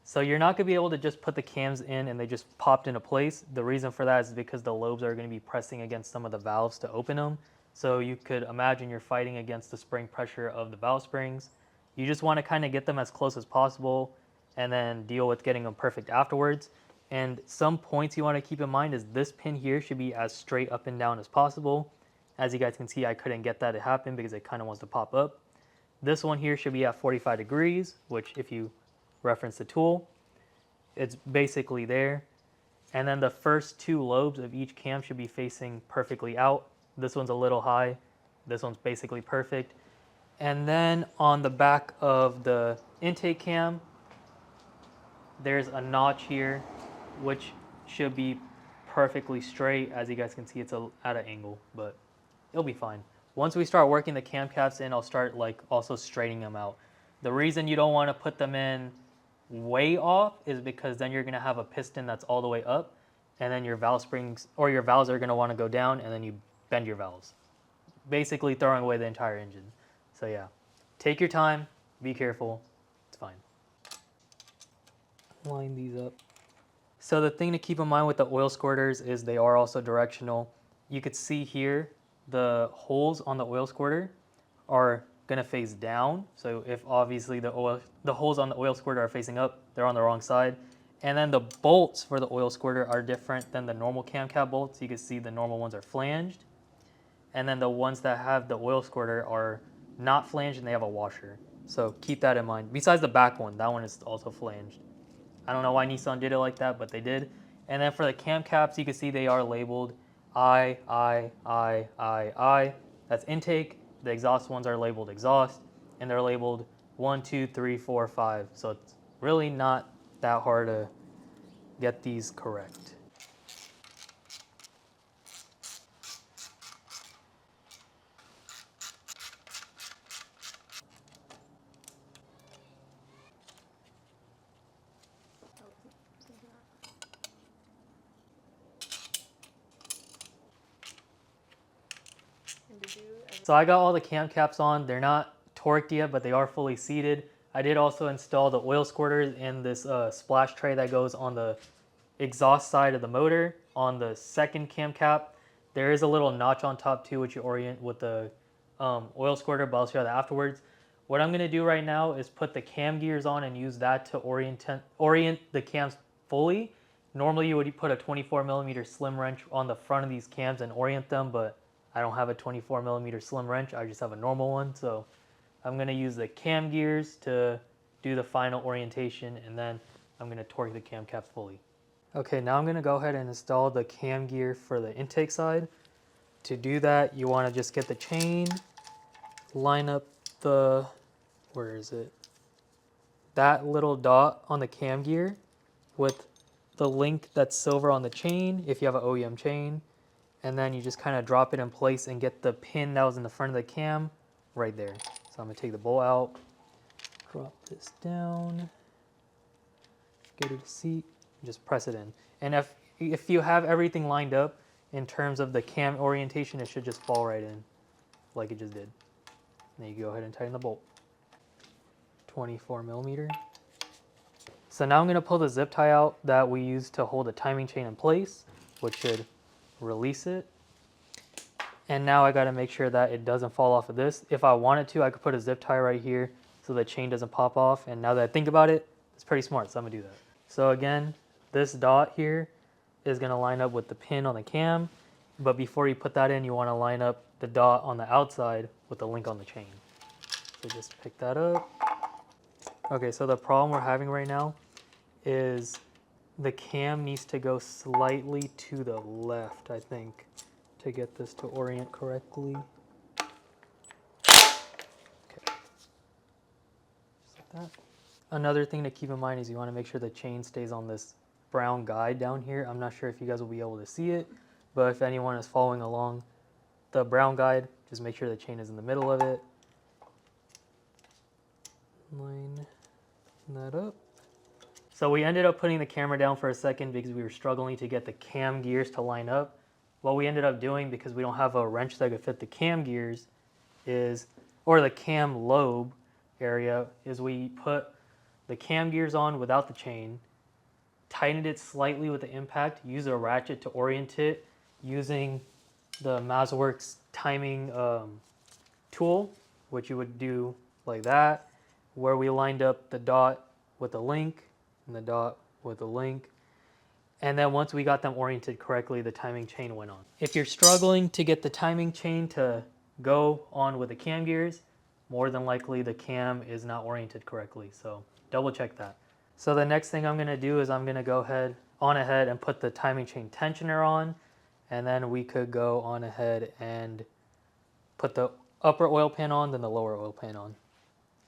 So you're not going to be able to just put the cams in and they just popped into place. The reason for that is because the lobes are going to be pressing against some of the valves to open them. So you could imagine you're fighting against the spring pressure of the valve springs. You just want to kind of get them as close as possible and then deal with getting them perfect afterwards. And some points you want to keep in mind is this pin here should be as straight up and down as possible. As you guys can see, I couldn't get that to happen because it kind of wants to pop up. This one here should be at 45 degrees, which if you reference the tool, it's basically there. And then the first two lobes of each cam should be facing perfectly out. This one's a little high. This one's basically perfect. And then on the back of the intake cam, there's a notch here, which should be perfectly straight. As you guys can see, it's at an angle, but it'll be fine. Once we start working the cam caps in, I'll start like also straightening them out. The reason you don't want to put them in way off is because then you're going to have a piston that's all the way up, and then your valve springs or your valves are going to want to go down, and then you bend your valves, basically throwing away the entire engine. So yeah, take your time, be careful, it's fine. Line these up. So the thing to keep in mind with the oil squirters is they are also directional. You could see here the holes on the oil squirter are gonna face down. So if obviously the holes on the oil squirter are facing up, they're on the wrong side. And then the bolts for the oil squirter are different than the normal cam cap bolts. You can see the normal ones are flanged. And then the ones that have the oil squirter are not flanged and they have a washer. So keep that in mind. Besides the back one, that one is also flanged. I don't know why Nissan did it like that, but they did. And then for the cam caps, you can see they are labeled I. That's intake. The exhaust ones are labeled exhaust, and they're labeled 1, 2, 3, 4, 5. So it's really not that hard to get these correct. So I got all the cam caps on. They're not torqued yet, but they are fully seated. I did also install the oil squirters in this splash tray that goes on the exhaust side of the motor. On the second cam cap, there is a little notch on top too, which you orient with the oil squirter, but I'll show you that afterwards. What I'm gonna do right now is put the cam gears on and use that to orient the cams fully. Normally you would put a 24mm slim wrench on the front of these cams and orient them, but I don't have a 24mm slim wrench, I just have a normal one. So I'm gonna use the cam gears to do the final orientation, and then I'm gonna torque the cam caps fully. Okay, now I'm gonna go ahead and install the cam gear for the intake side. To do that, you wanna just get the chain, line up the, where is it? That little dot on the cam gear with the link that's silver on the chain, if you have an OEM chain. And then you just kind of drop it in place and get the pin that was in the front of the cam right there. So I'm gonna take the bolt out, drop this down, get it a seat, and just press it in. And if you have everything lined up in terms of the cam orientation, it should just fall right in like it just did. Then you go ahead and tighten the bolt. 24mm. So now I'm gonna pull the zip tie out that we used to hold the timing chain in place, which should release it. And now I got to make sure that it doesn't fall off of this. If I wanted to, I could put a zip tie right here so the chain doesn't pop off. And now that I think about it, it's pretty smart, so I'm gonna do that. So again, this dot here is gonna line up with the pin on the cam, but before you put that in, you want to line up the dot on the outside with the link on the chain. So just pick that up. Okay, so the problem we're having right now is the cam needs to go slightly to the left, I think, to get this to orient correctly. Okay. Just like that. Another thing to keep in mind is you want to make sure the chain stays on this brown guide down here. I'm not sure if you guys will be able to see it, but if anyone is following along the brown guide, just make sure the chain is in the middle of it. Line that up. So we ended up putting the camera down for a second because we were struggling to get the cam gears to line up. What we ended up doing, because we don't have a wrench that could fit the cam gears, is, or the cam lobe area, is we put the cam gears on without the chain, tightened it slightly with the impact, use a ratchet to orient it using the MazWorks timing tool, which you would do like that, where we lined up the dot with the link and the dot with the link. And then once we got them oriented correctly, the timing chain went on. If you're struggling to get the timing chain to go on with the cam gears, more than likely the cam is not oriented correctly. So double check that. So the next thing I'm going to do is I'm going to go ahead and put the timing chain tensioner on, and then we could go on ahead and put the upper oil pan on, then the lower oil pan on,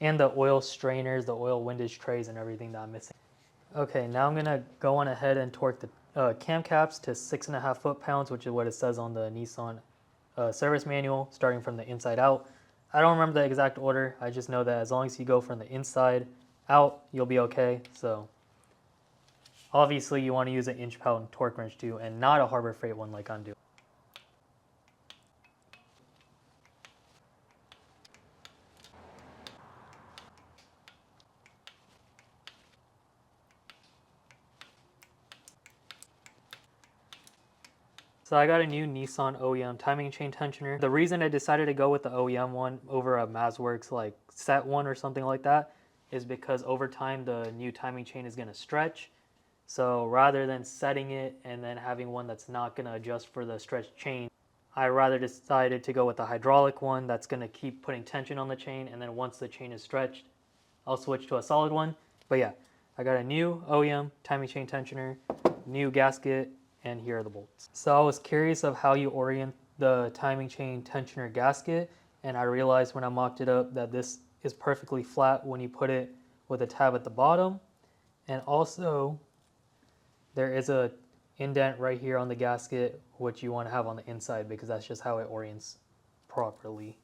and the oil strainers, the oil windage trays, and everything that I'm missing. Okay, now I'm going to go on ahead and torque the cam caps to 6.5 foot-pounds, which is what it says on the Nissan service manual, starting from the inside out. I don't remember the exact order. I just know that as long as you go from the inside out, you'll be okay. So obviously you want to use an inch-pound torque wrench too, and not a Harbor Freight one like I'm doing. So I got a new Nissan OEM timing chain tensioner. The reason I decided to go with the OEM one over a Mazworks like set one or something like that is because over time the new timing chain is going to stretch. So rather than setting it and then having one that's not going to adjust for the stretched chain, I rather decided to go with the hydraulic one that's going to keep putting tension on the chain, and then once the chain is stretched, I'll switch to a solid one. But yeah, I got a new OEM timing chain tensioner, new gasket, and here are the bolts. So I was curious of how you orient the timing chain tensioner gasket, and I realized when I mocked it up that this is perfectly flat when you put it with a tab at the bottom, and also there is a indent right here on the gasket which you want to have on the inside because that's just how it orients properly.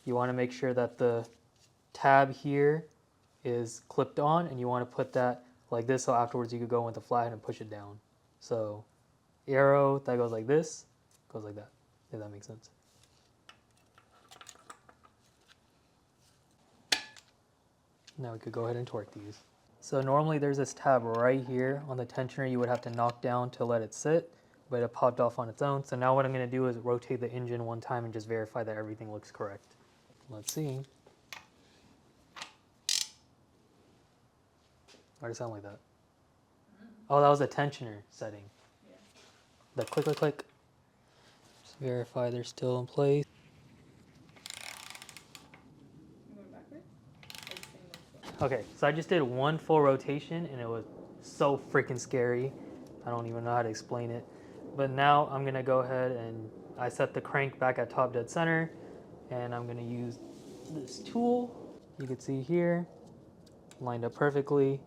You want to make sure that the tab here is clipped on, and you want to put that like this so afterwards you could go with the flathead and push it down. So arrow that goes like this goes like that, if that makes sense. Now we could go ahead and torque these. So normally there's this tab right here on the tensioner you would have to knock down to let it sit, but it popped off on its own. So now what I'm going to do is rotate the engine one time and just verify that everything looks correct. Let's see. Why does it sound like that? Oh, that was a tensioner setting. Yeah. The click, click, click. Just verify they're still in place. Okay, so I just did one full rotation and it was so freaking scary. I don't even know how to explain it. But now I'm gonna go ahead and I set the crank back at top dead center, and I'm gonna use this tool. You can see here, lined up perfectly,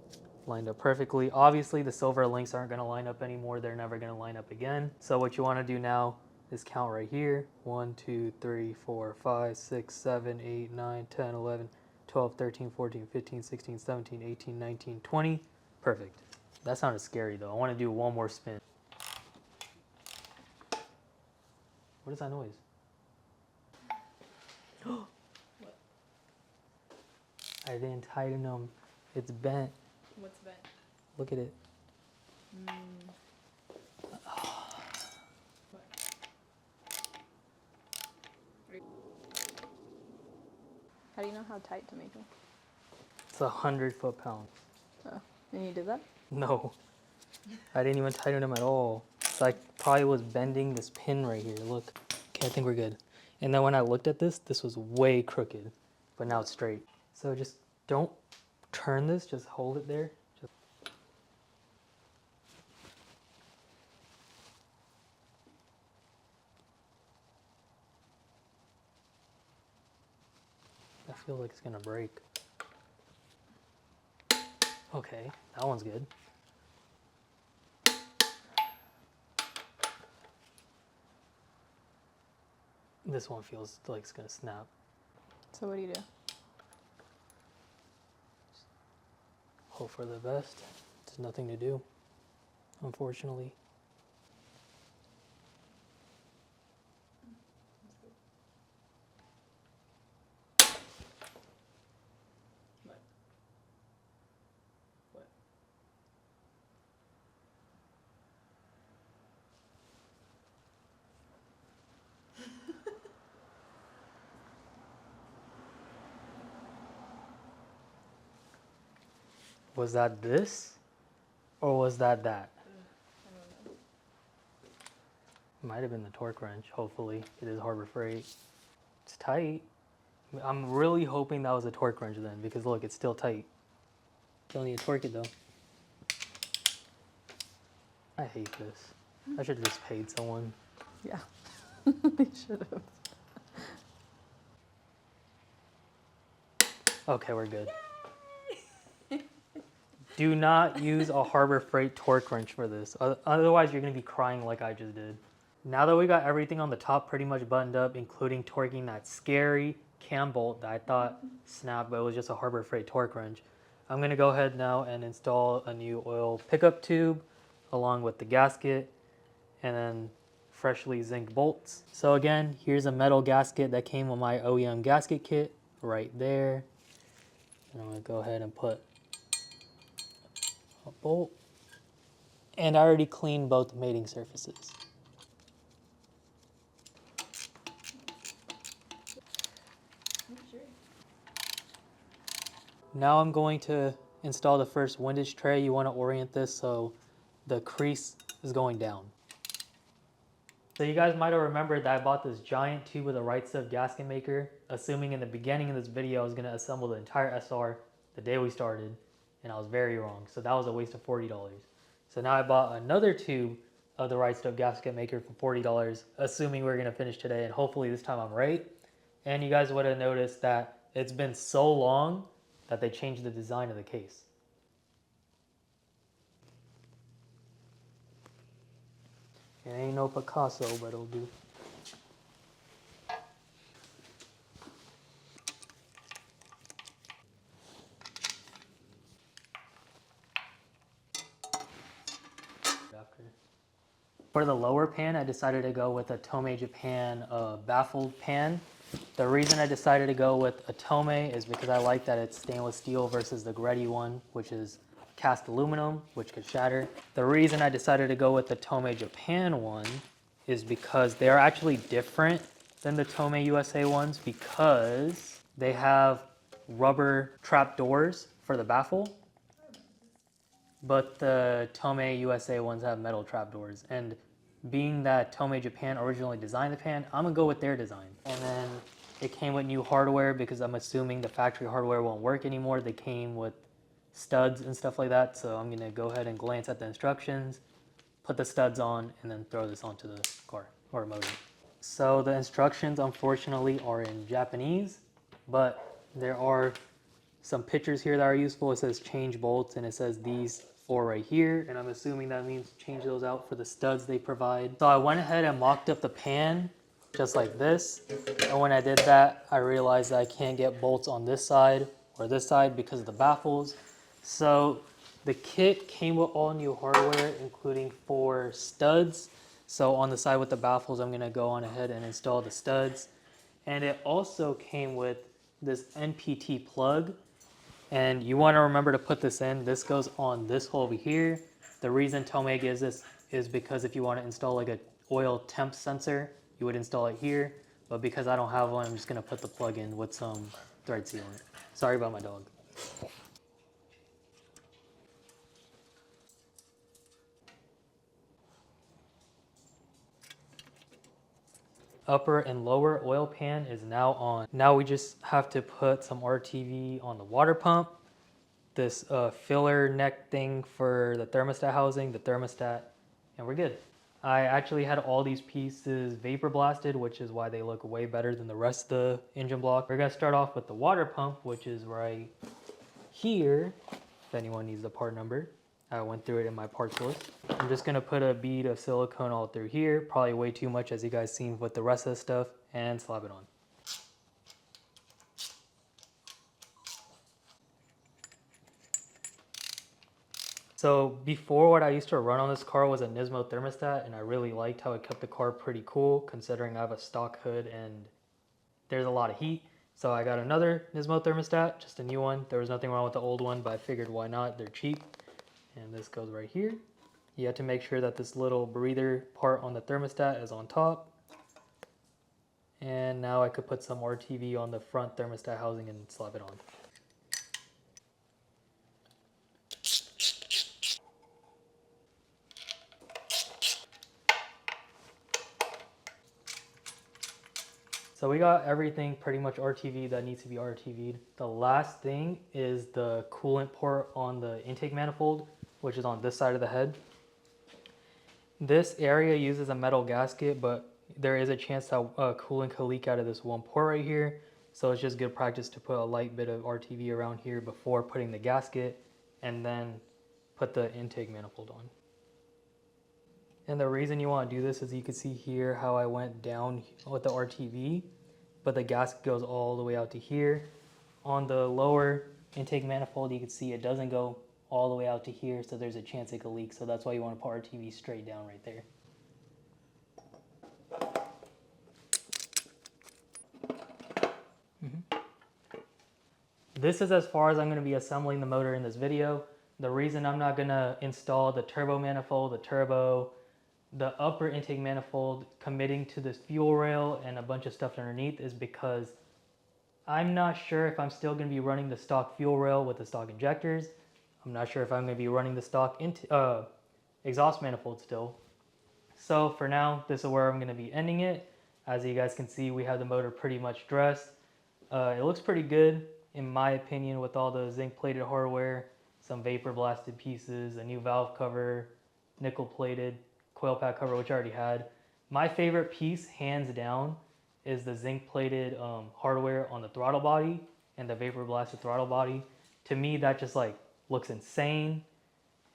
lined up perfectly. Obviously the silver links aren't gonna line up anymore. They're never gonna line up again. So what you wanna do now is count right here. 1, 2, 3, 4, 5, 6, 7, 8, 9, 10, 11, 12, 13, 14, 15, 16, 17, 18, 19, 20. Perfect. That sounded scary though. I want to do one more spin. What is that noise? What? I didn't tighten them. It's bent. What's bent? Look at it. How do you know how tight to make them? It's 100 foot-pounds. Oh, and you did that? No, I didn't even tighten them at all. So I probably was bending this pin right here. Look. Okay, I think we're good. And then when I looked at this, this was way crooked, but now it's straight. So just don't turn this, just hold it there. I feel like it's gonna break. Okay, that one's good. This one feels like it's gonna snap. So what do you do? Hope for the best. There's nothing to do, unfortunately. Was that this? Or was that that? I don't know. Might have been the torque wrench, hopefully. It is Harbor Freight. It's tight. I'm really hoping that was a torque wrench then, because look, it's still tight. Still need to torque it though. I hate this. I should have just paid someone. Yeah. They should have. Okay, we're good. Do not use a Harbor Freight torque wrench for this. Otherwise, you're going to be crying like I just did. Now that we got everything on the top pretty much buttoned up, including torquing that scary cam bolt that I thought snapped, but it was just a Harbor Freight torque wrench, I'm going to go ahead now and install a new oil pickup tube along with the gasket and then freshly zinc bolts. So again, here's a metal gasket that came with my OEM gasket kit right there. And I'm going to go ahead and put a bolt. And I already cleaned both mating surfaces. Now I'm going to install the first windage tray. You want to orient this so the crease is going down. So you guys might have remembered that I bought this giant tube with a right stub gasket maker, assuming in the beginning of this video I was going to assemble the entire SR the day we started, and I was very wrong. So that was a waste of $40. So now I bought another tube of the right stub gasket maker for $40, assuming we're going to finish today, and hopefully this time I'm right. And you guys would have noticed that it's been so long that they changed the design of the case. It ain't no Picasso, but it'll do. For the lower pan, I decided to go with a Tomei Japan baffled pan. The reason I decided to go with a Tomei is because I like that it's stainless steel versus the Greddy one, which is cast aluminum, which could shatter. The reason I decided to go with the Tomei Japan one is because they are actually different than the Tomei USA ones because they have rubber trap doors for the baffle, but the Tomei USA ones have metal trapdoors. And being that Tomei Japan originally designed the pan, I'm gonna go with their design. And then it came with new hardware because I'm assuming the factory hardware won't work anymore. They came with studs and stuff like that. So I'm gonna go ahead and glance at the instructions, put the studs on, and then throw this onto the car or motor. So the instructions unfortunately are in Japanese, but there are some pictures here that are useful. It says change bolts and it says these four right here, and I'm assuming that means change those out for the studs they provide. So I went ahead and mocked up the pan just like this, and when I did that I realized that I can't get bolts on this side or this side because of the baffles. So the kit came with all new hardware including 4 studs. So on the side with the baffles I'm going to go on ahead and install the studs, and it also came with this NPT plug. And you want to remember to put this in. This goes on this hole over here. The reason Tomei gives this is because if you want to install like a oil temp sensor, you would install it here. But because I don't have one, I'm just going to put the plug in with some thread sealant. Sorry about my dog. Upper and lower oil pan is now on. Now we just have to put some RTV on the water pump, this filler neck thing for the thermostat housing, the thermostat, and we're good. I actually had all these pieces vapor blasted, which is why they look way better than the rest of the engine block. We're gonna start off with the water pump, which is right here, if anyone needs the part number. I went through it in my parts list. I'm just gonna put a bead of silicone all through here, probably way too much as you guys seen with the rest of the stuff, and slap it on. So before, what I used to run on this car was a Nismo thermostat, and I really liked how it kept the car pretty cool considering I have a stock hood and there's a lot of heat. So I got another Nismo thermostat, just a new one. There was nothing wrong with the old one, but I figured why not, they're cheap. And this goes right here. You have to make sure that this little breather part on the thermostat is on top. And now I could put some RTV on the front thermostat housing and slap it on. So we got everything pretty much RTV that needs to be RTV'd. The last thing is the coolant port on the intake manifold, which is on this side of the head. This area uses a metal gasket, but there is a chance that coolant could leak out of this one port right here. So it's just good practice to put a light bit of RTV around here before putting the gasket and then put the intake manifold on. And the reason you want to do this is you can see here how I went down with the RTV, but the gasket goes all the way out to here. On the lower intake manifold, you can see it doesn't go all the way out to here, so there's a chance it could leak. So that's why you want to put RTV straight down right there. This is as far as I'm going to be assembling the motor in this video. The reason I'm not going to install the turbo manifold, the turbo, the upper intake manifold, committing to this fuel rail and a bunch of stuff underneath is because I'm not sure if I'm still going to be running the stock fuel rail with the stock injectors. I'm not sure if I'm going to be running the stock exhaust manifold still. So for now, this is where I'm going to be ending it. As you guys can see, we have the motor pretty much dressed. It looks pretty good in my opinion with all the zinc plated hardware, some vapor blasted pieces, a new valve cover, nickel plated coil pack cover, which I already had. My favorite piece, hands down, is the zinc plated hardware on the throttle body and the vapor blasted throttle body. To me, that just like looks insane.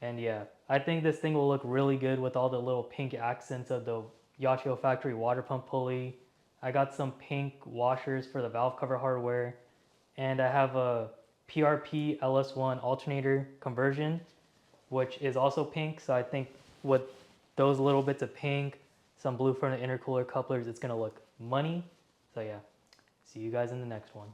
And yeah, I think this thing will look really good with all the little pink accents of the Yachio factory water pump pulley. I got some pink washers for the valve cover hardware, and I have a PRP LS1 alternator conversion, which is also pink. So I think with those little bits of pink, some blue from the intercooler couplers, it's gonna look money. So yeah, see you guys in the next one.